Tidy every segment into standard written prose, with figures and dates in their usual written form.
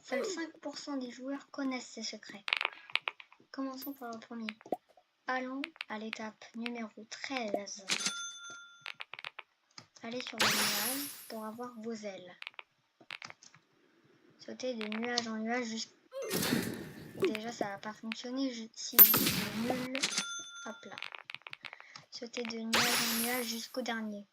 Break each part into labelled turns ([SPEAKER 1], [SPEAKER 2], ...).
[SPEAKER 1] Seuls 5% des joueurs connaissent ces secrets. Commençons par le premier. Allons à l'étape numéro 13. Allez sur le nuage pour avoir vos ailes. Sautez de nuage en nuage jusqu'à... Déjà ça va pas fonctionner si je suis nul. Hop là. Sautez de nuage en nuage jusqu'au dernier.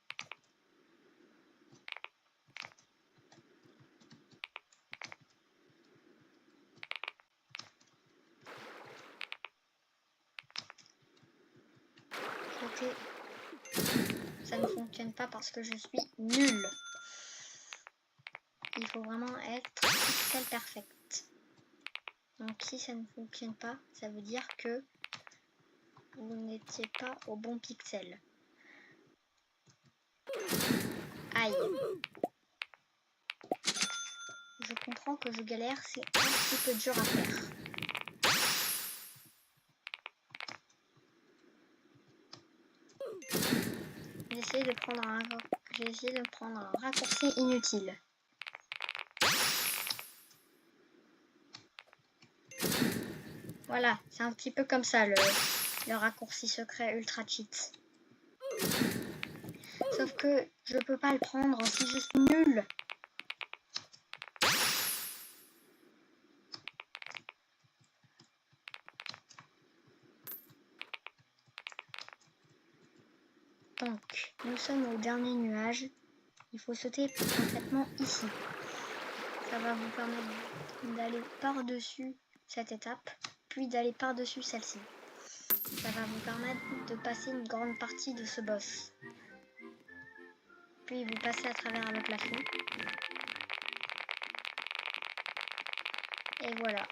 [SPEAKER 1] Sautez. Ça ne fonctionne pas parce que je suis nul. Il faut vraiment être pixel perfect. Donc si ça ne fonctionne pas, ça veut dire que vous n'étiez pas au bon pixel. Aïe. Je comprends que je galère, c'est un petit peu dur à faire. J'ai essayé de prendre un raccourci inutile. Voilà, c'est un petit peu comme ça le raccourci secret ultra cheat. Sauf que je peux pas le prendre si je suis nul. Donc, nous sommes au dernier nuage. Il faut sauter parfaitement ici. Ça va vous permettre d'aller par-dessus cette étape, puis d'aller par-dessus celle-ci. Ça va vous permettre de passer une grande partie de ce boss. Puis vous passez à travers le plafond. Et voilà.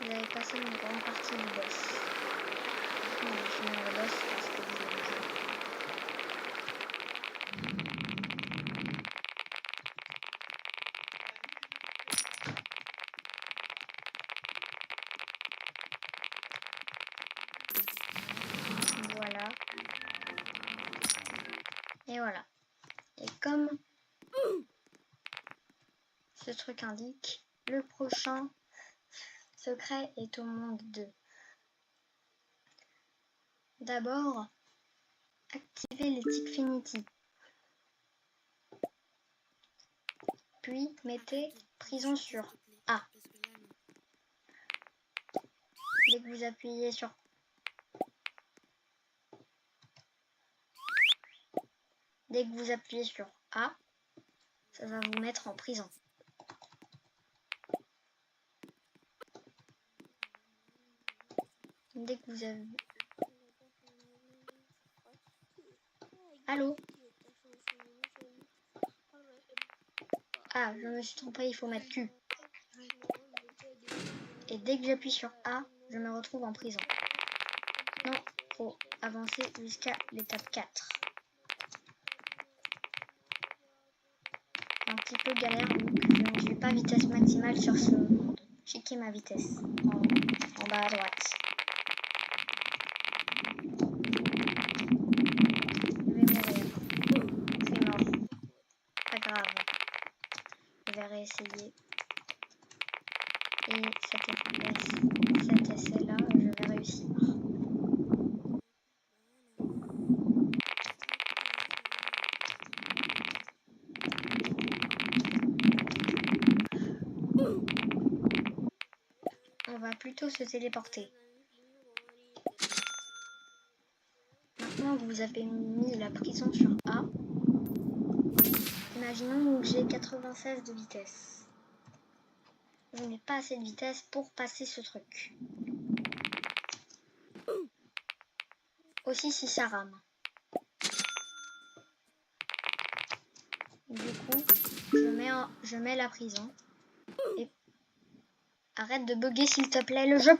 [SPEAKER 1] Vous avez passé une grande partie du boss. On va finir le boss parce que vous avez joué. Voilà. Et voilà. Et comme ce truc indique, le prochain secret est au monde 2. D'abord, activez les Tickfinity. Puis mettez prison sur A. Dès que vous appuyez sur A, ça va vous mettre en prison. Dès que vous avez... Allô? Ah, je me suis trompée, il faut mettre Q. Et dès que j'appuie sur A, je me retrouve en prison. Non, faut avancer jusqu'à l'étape 4. Un petit peu galère, donc je ne suis pas vitesse maximale sur ce monde. Checkez ma vitesse en bas à droite. Je vais mourir. Je suis mort. Pas grave. Je vais réessayer. Et cet essai-là, je vais réussir. On va plutôt se téléporter. Maintenant que vous avez mis la prison sur A, imaginons que j'ai 96 de vitesse. Je n'ai pas assez de vitesse pour passer ce truc. Aussi si ça rame. Du coup, je mets la prison. Et arrête de bugger s'il te plaît le jeu.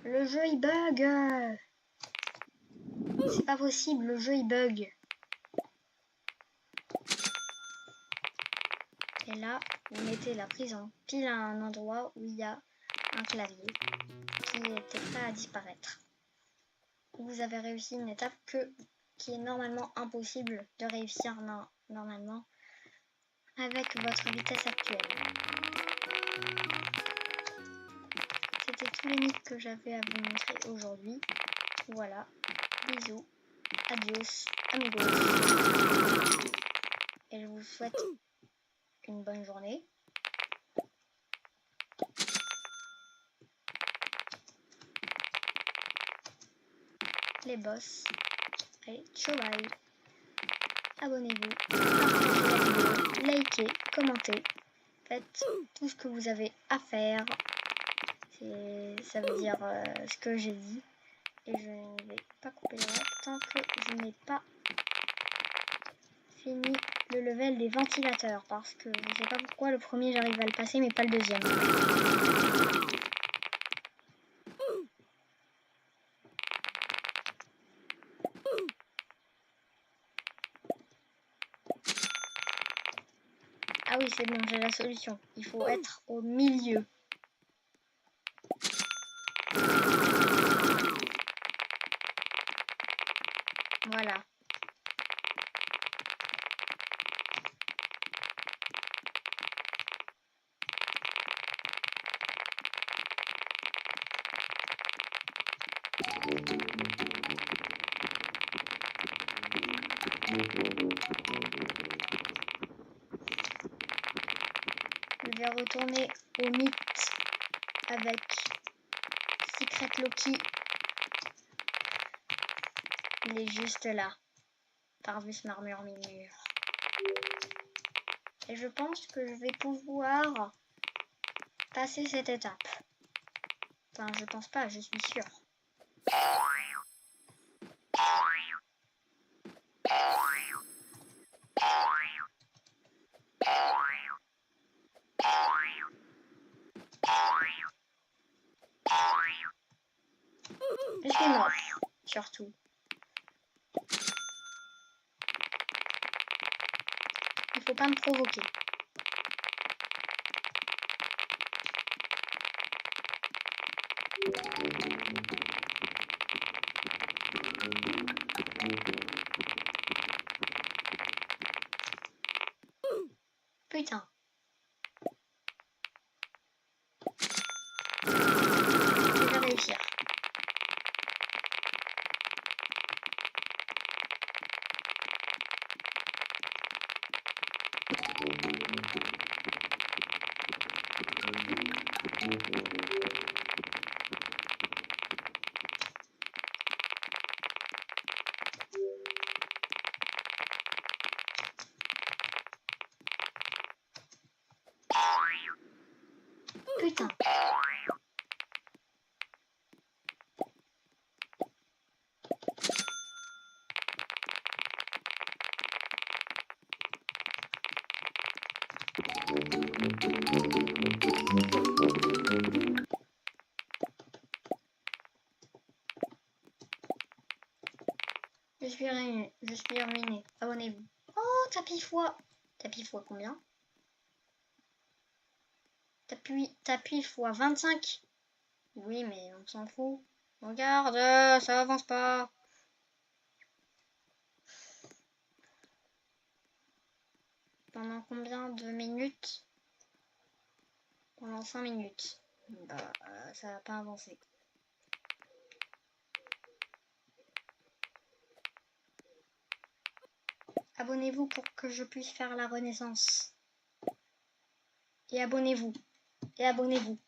[SPEAKER 1] Le jeu il bug. C'est pas possible, le jeu il bug. Et là, vous mettez la prison pile à un endroit où il y a un clavier qui était prêt à disparaître. Vous avez réussi une étape qui est normalement impossible de réussir normalement, avec votre vitesse actuelle. C'était tous les mythes que j'avais à vous montrer aujourd'hui. Voilà, bisous, adios, amigos. Et je vous souhaite une bonne journée. Les boss. Allez, ciao bye. Abonnez-vous, partagez la vidéo, likez, commentez. Faites tout ce que vous avez à faire. Ça veut dire ce que j'ai dit. Et je ne vais pas couper le reste tant que je n'ai pas fini le level des ventilateurs. Parce que je ne sais pas pourquoi le premier j'arrive à le passer mais pas le deuxième. Ah oui, c'est bon, j'ai la solution. Il faut être au milieu. Voilà. Je vais retourner au mythe avec Secret Loki. Il est juste là. Parvus Marmure Mimure. Et je pense que je vais pouvoir passer cette étape. Enfin, je pense pas, je suis sûre. Je suis mort, surtout. Il faut pas me provoquer. Putain. Je vais réussir. Putain. Je suis ruiné. Je suis ruiné. Abonnez-vous. Oh, tapis fois. Tapis fois combien? Tapis fois 25. Oui, mais on s'en fout. Regarde, ça avance pas. Pendant combien de minutes? Pendant 5 minutes. Bah, ça va pas avancer. Abonnez-vous pour que je puisse faire la renaissance. Et abonnez-vous. Et abonnez-vous.